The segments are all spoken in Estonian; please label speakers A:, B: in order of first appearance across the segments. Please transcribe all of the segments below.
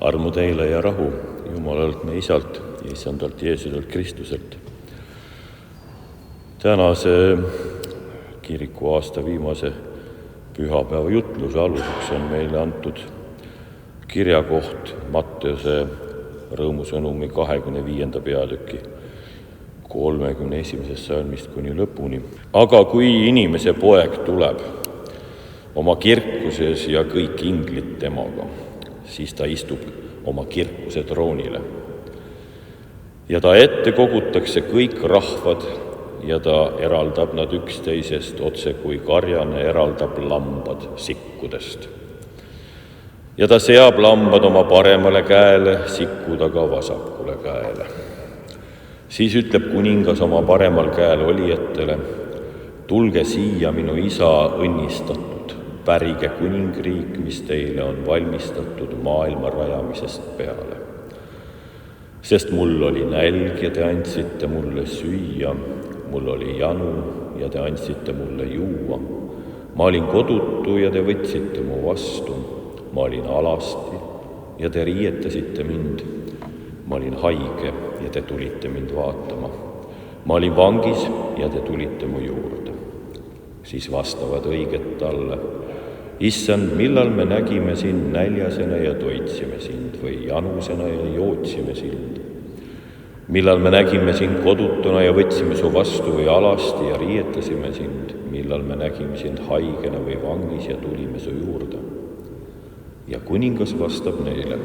A: Armu teile ja rahu Jumalalt me Isalt ja Issandalt Jeesuselt Kristuselt. Tänase kiriku aasta viimase pühapäeva jutluse aluseks on meile antud kirjakoht Matteuse rõõmusõnumi 25. peatüki 31. salmist kuni lõpuni. Aga kui inimese poeg tuleb oma kirkuses ja kõik inglid temaga, siis ta istub oma kirkuse troonile. Ja ta ette kogutakse kõik rahvad ja ta eraldab nad üksteisest otse kui karjane eraldab lambad sikkudest. Ja ta seab lambad oma paremale käele, sikud aga vasakule käele. Siis ütleb kuningas oma paremal käel olijatele: tulge siia, minu isa õnnistatud, pärige kuningriik, mis teile on valmistatud maailma rajamisest peale. Sest mul oli nälg ja te andsite mulle süüa, mul oli janu ja te andsite mulle juua. Ma olin kodutu ja te võtsite mu vastu. Ma olin alasti ja te riietasite mind. Ma olin haige ja te tulite mind vaatama. Ma olin vangis ja te tulite mu juurde. Siis vastavad õiged talle: Issand, millal me nägime sind näljasena ja toitsime sind või janusena ja jootsime sind? Millal me nägime sind kodutuna ja võtsime su vastu või alasti ja riietasime sind? Millal me nägime sind haigena või vangis ja tulime su juurde? Ja kuningas vastab neile: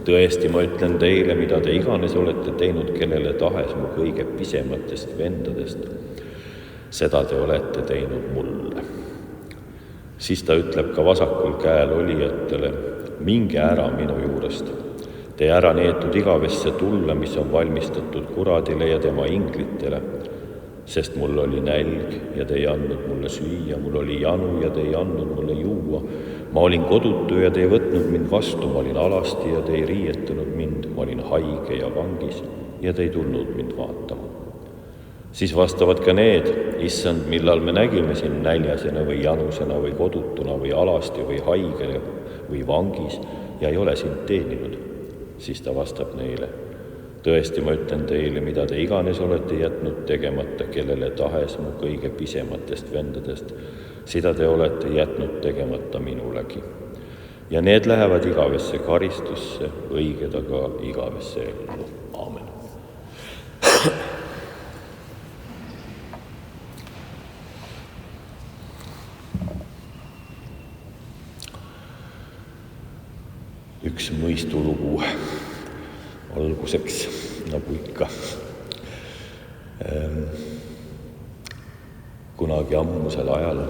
A: tõesti, ma ütlen teile, mida te iganes olete teinud kellele tahes mu kõige pisematest vendadest, seda te olete teinud mulle. Siis ta ütleb ka vasakul käel olijatele: minge ära minu juurest, te ära neetud igavesse tulle, mis on valmistatud kuradile ja tema inglitele, sest mul oli nälg ja te ei andnud mulle süüa, mul oli janu ja te ei andnud mulle juua, ma olin kodutu ja te ei võtnud mind vastu, ma olin alasti ja te ei riietanud mind, ma olin haige ja vangis ja te ei tulnud mind vaatama. Siis vastavad ka need: Issand, millal me nägime sind näljasena või janusena või kodutuna või alasti või haigena või vangis ja ei ole sind teeninud? Siis ta vastab neile: tõesti, ma ütlen teile, mida te iganes olete jätnud tegemata kellele tahes mu kõige pisematest vendadest, seda te olete jätnud tegemata minulegi. Ja need lähevad igavesse karistusse, õiged aga igavesse ellu. Aamen. Üks mõistulugu alguseks, nagu ikka. Kunagi ammusel ajal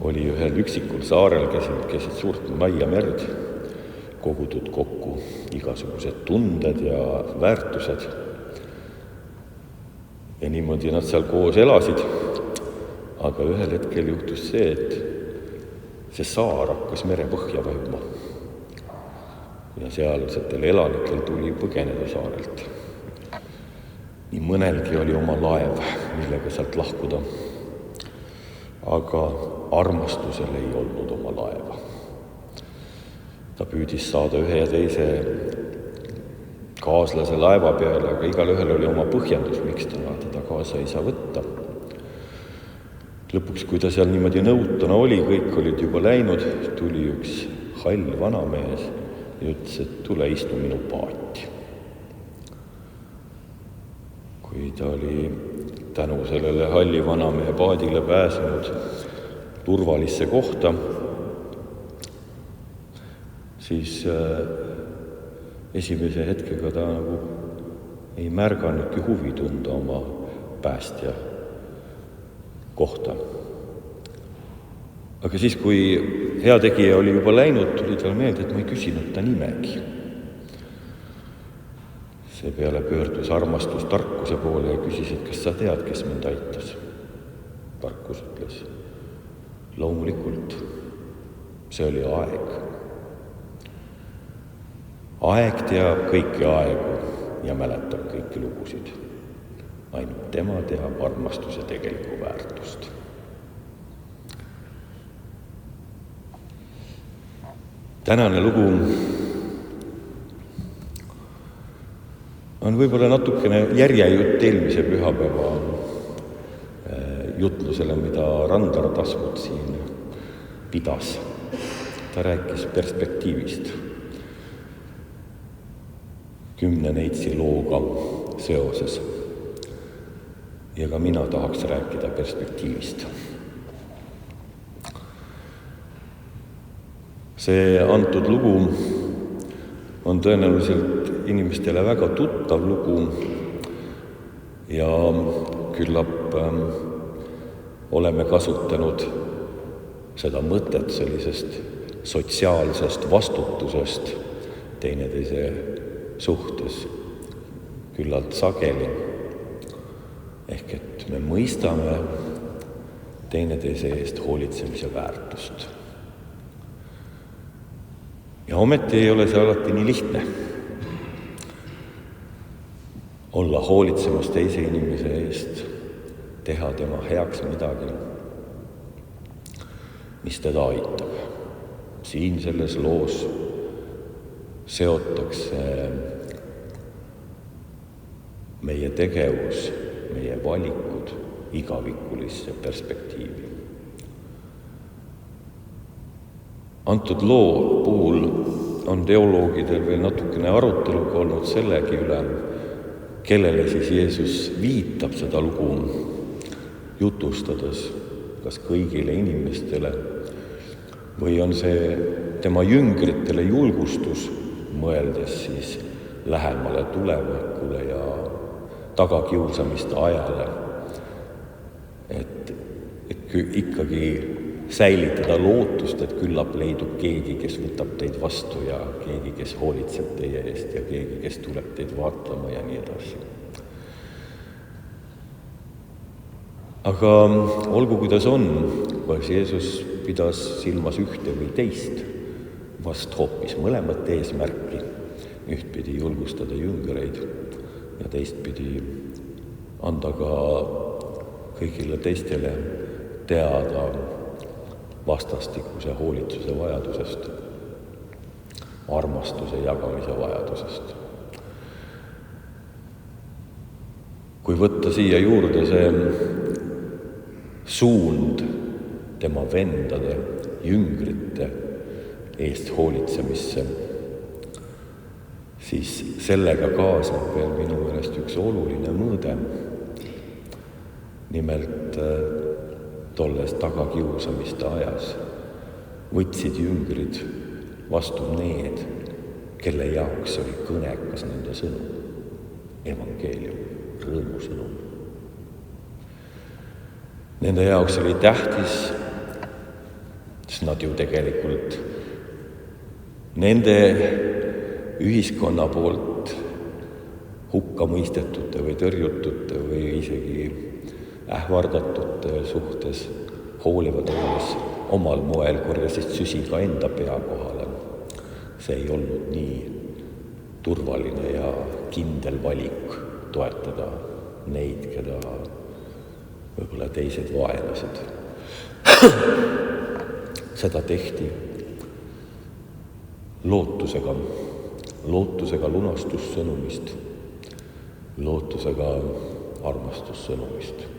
A: oli ühel üksikul saarel keset suurt laia merd kogutud kokku igasugused tunded ja väärtused. Ja niimoodi nad seal koos elasid, aga ühel hetkel juhtus see, et see saar hakkas merepõhja vajuma. Ja sealsetel elanikel tuli põgeneda saarelt. Nii mõnelgi oli oma laev, millega sealt lahkuda, aga armastusel ei olnud oma laeva. Ta püüdis saada ühe ja teise kaaslase laeva peale, aga igal ühel oli oma põhjendus, miks ta teda kaasa ei saa võtta. Lõpuks, kui ta seal niimoodi nõutuna oli, kõik olid juba läinud, tuli üks hall vanamees ja ütles, et tule istu minu paati. Kui ta oli tänu sellele halli vanamehe paadile pääsenud turvalisse kohta, siis esimese hetkega ta nagu ei märganudki huvi tunda oma päästja kohta. Aga siis, kui heategija oli juba läinud, tuli tal meelde, et ma ei küsinud ta nimegi. Seepeale pöördus armastus tarkuse poole ja küsis, et kas sa tead, kes mind aitas? Tarkus ütles: loomulikult, see oli aeg. Aeg teab kõiki aegu ja mäletab kõiki lugusid. Ainult tema teab armastuse tegelikku väärtust. Tänane lugu on võib-olla natukene järjejutt eelmise pühapäeva jutlusele, mida Randar Tasmut siin pidas. Ta rääkis perspektiivist 10 neitsi looga seoses. Ja ka mina tahaks rääkida perspektiivist. See antud lugu on tõenäoliselt inimestele väga tuttav lugu ja küllap oleme kasutanud seda mõtet sellisest sotsiaalsest vastutusest teineteise suhtes küllalt sageli. Ehk et me mõistame teineteise eest hoolitsemise väärtust. Ja ometi ei ole see alati nii lihtne. Olla hoolitsemas teise inimese eest, teha tema heaks midagi, mis teda aitab. Siin selles loos seotakse meie tegevus, meie valikud igavikulisse perspektiivi. Antud loo puhul on teoloogidel veel natukene arutelu olnud sellegi üle, kellele siis Jeesus viitab seda lugu jutustades, kas kõigile inimestele või on see tema jüngritele julgustus, mõeldes siis lähemale tulevikule ja tagakiusamiste ajale, et ikkagi säilitada lootust, et küllap leidub keegi, kes võtab teid vastu ja keegi, kes hoolitseb teie eest ja keegi, kes tuleb teid vaatama ja nii edasi. Aga olgu kuidas on, kas Jeesus pidas silmas ühte või teist, vast hoopis mõlemat eesmärki, ühtpidi julgustada jüngreid ja teistpidi anda ka kõigile teistele teada vastastikuse hoolitsuse vajadusest, armastuse jagamise vajadusest. Kui võtta siia juurde see suund tema vendade, jüngrite eest hoolitsemisse, siis sellega kaasneb veel minu meelest üks oluline mõõde. Nimelt tolles tagakiusamiste ajas võtsid jüngrid vastu need, kelle jaoks oli kõnekas nende sõnum, evangeelium, rõõmusõnum. Nende jaoks oli tähtis, sest nad ju tegelikult nende ühiskonna poolt hukka mõistetute või tõrjutute või isegi ähvardatute suhtes hoolivad olles omal moel korjasid süsi ka enda pea kohale. See ei olnud nii turvaline ja kindel valik toetada neid, keda võib-olla teised vaenasid. Seda tehti lootusega lunastussõnumist, lootusega armastussõnumist.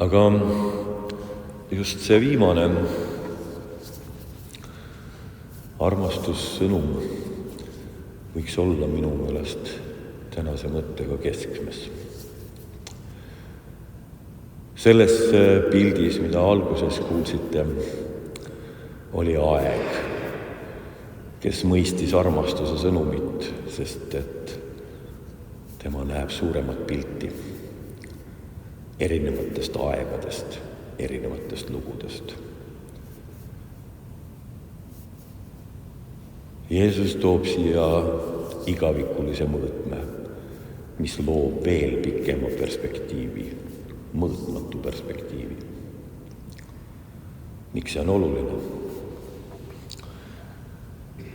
A: Aga just see viimane armastussõnum võiks olla minu meelest tänase mõttega keskmes. Selles pildis, mida alguses kuulsite, oli aeg, kes mõistis armastuse sõnumit, sest et tema näeb suuremat pilti erinevatest aegadest, erinevatest lugudest. Jeesus toob siia igavikulise mõõtme, mis loob veel pikema perspektiivi, mõõtmatu perspektiivi. Miks see on oluline?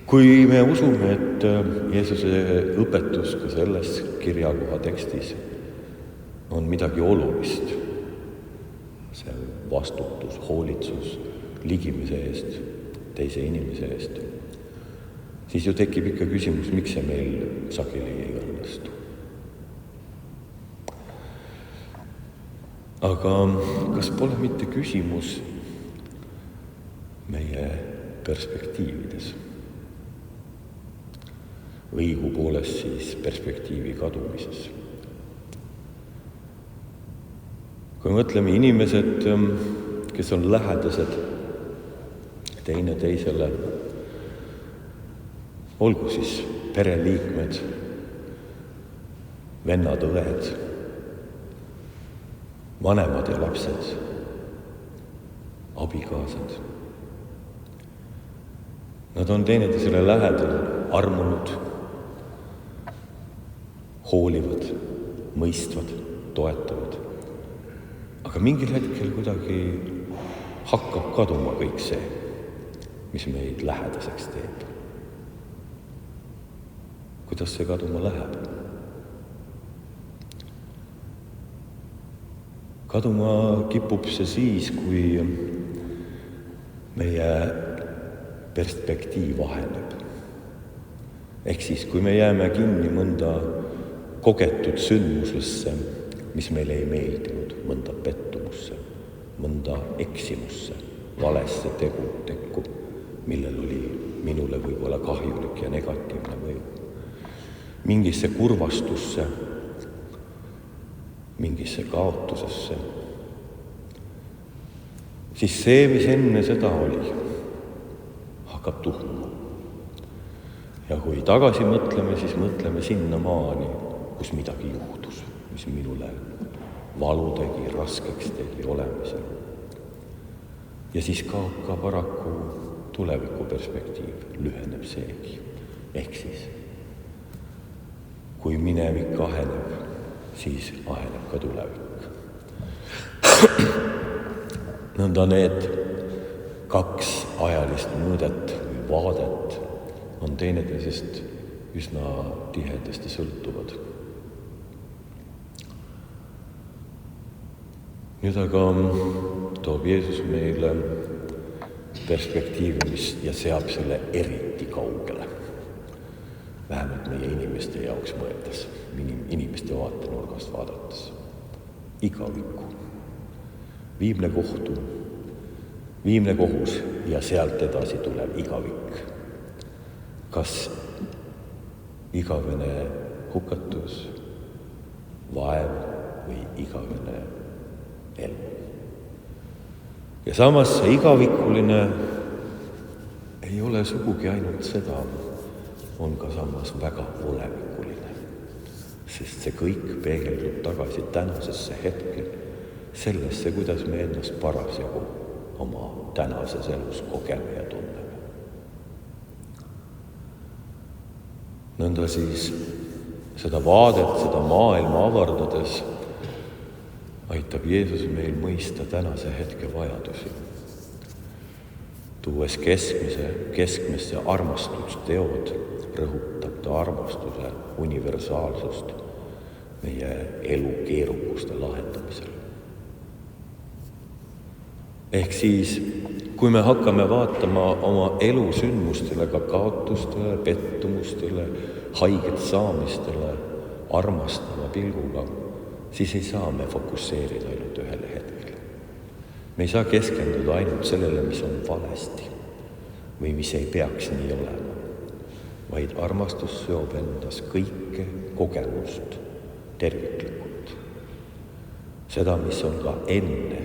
A: Kui me usume, et Jeesuse õpetus ka selles kirjakoha tekstis on midagi olulist, see vastutus, hoolitsus ligimise eest, teise inimese eest, siis ju tekib ikka küsimus, miks see meil sageli ei õnnestu. Aga kas pole mitte küsimus meie perspektiivides? Õigupoolest siis perspektiivi kadumises. Kui mõtleme inimesed, kes on lähedased teine teisele, olgu siis pereliikmed, vennad, õed, vanemad ja lapsed, abikaasad. Nad on teineteisele lähedal, armunud, hoolivad, mõistvad, toetavad. Aga mingil hetkel kuidagi hakkab kaduma kõik see, mis meid lähedaseks teeb. Kuidas see kaduma läheb? Kaduma kipub see siis, kui meie perspektiiv vaheneb. Ehk siis, kui me jääme kinni mõnda kogetud sündmusesse, mis meile ei meeldinud, mõnda pettumusse, mõnda eksimusse, valesse tekku, millel oli minule võib-olla kahjulik ja negatiivne mõju. Mingisse kurvastusse, mingisse kaotusesse, siis see, mis enne seda oli, hakkab tuhmuma. Ja kui tagasi mõtleme, siis mõtleme sinna maani, kus midagi juhtus, mis minule valu tegi, raskeks tegi olemisel. Ja siis kaob ka paraku tuleviku perspektiiv, lüheneb seegi. Ehk siis, kui minevik aheneb, siis aheneb ka tulevik. Nõnda need kaks ajalist mõõdet või vaadet on teineteisest üsna tihedasti sõltuvad. Nüüd aga toob Jeesus meile perspektiivi, ja seab selle eriti kaugele. Vähemalt meie inimeste jaoks mõeldes, inimeste vaatenurgast vaadates. Igaviku. Viimne kohus ja sealt edasi tulev igavik. Kas igavene hukatus, vaev või igavene elu. Ja samas see igavikuline ei ole sugugi ainult seda, on ka samas väga olevikuline, sest see kõik peegeldub tagasi tänasesse hetke, sellesse, kuidas me ennast parasjagu oma tänases elus kogeme ja tunneme. Nõnda siis seda vaadet, seda maailma avardades aitab Jeesus meil mõista tänase hetke vajadusi, tuues keskmesse armastusteod, rõhutab ta armastuse universaalsust meie elu keerukuste lahendamisel. Ehk siis, kui me hakkame vaatama oma elu sündmustele, ka kaotustele, pettumustele, haiget saamistele, armastava pilguga, siis ei saa me fokusseerida ainult ühele hetkele. Me ei saa keskenduda ainult sellele, mis on valesti või mis ei peaks nii olema, vaid armastus seob endas kõike kogemust terviklikult. Seda, mis on ka enne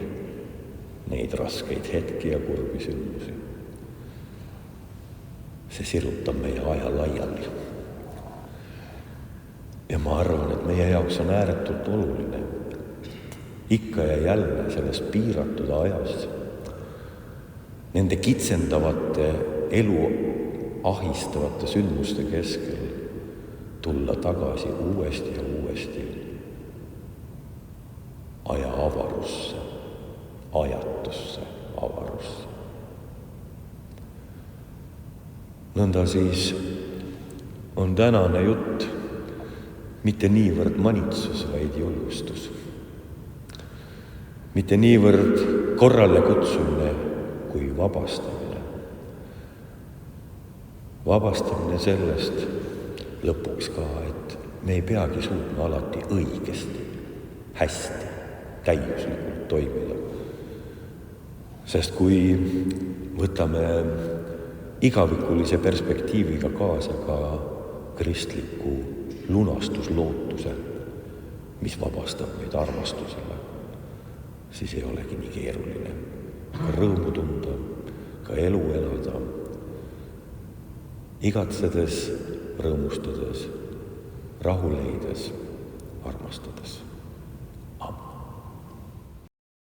A: neid raskeid hetki ja kurbi sündmusi. See sirutab meie aja laiali. Ja ma arvan, et meie jaoks on ääretult oluline ikka ja jälle selles piiratud ajas nende kitsendavate elu ahistavate sündmuste keskel tulla tagasi uuesti ja uuesti aja avarusse, ajatusse avarusse. Nõnda siis on tänane jutt mitte niivõrd manitsus, vaid julgustus. Mitte niivõrd korrale kutsumine kui vabastamine.
B: vabastamine sellest lõpuks ka, et me ei peagi suutma alati õigesti, hästi, täiuslikult toimida. Sest kui võtame igavikulise perspektiiviga kaasa ka kristliku lunastuslootuse, mis vabastab meid armastusele, siis ei olegi nii keeruline ka rõõmu tunda, ka elu elada, igatsedes, rõõmustades, rahu leides, armastades.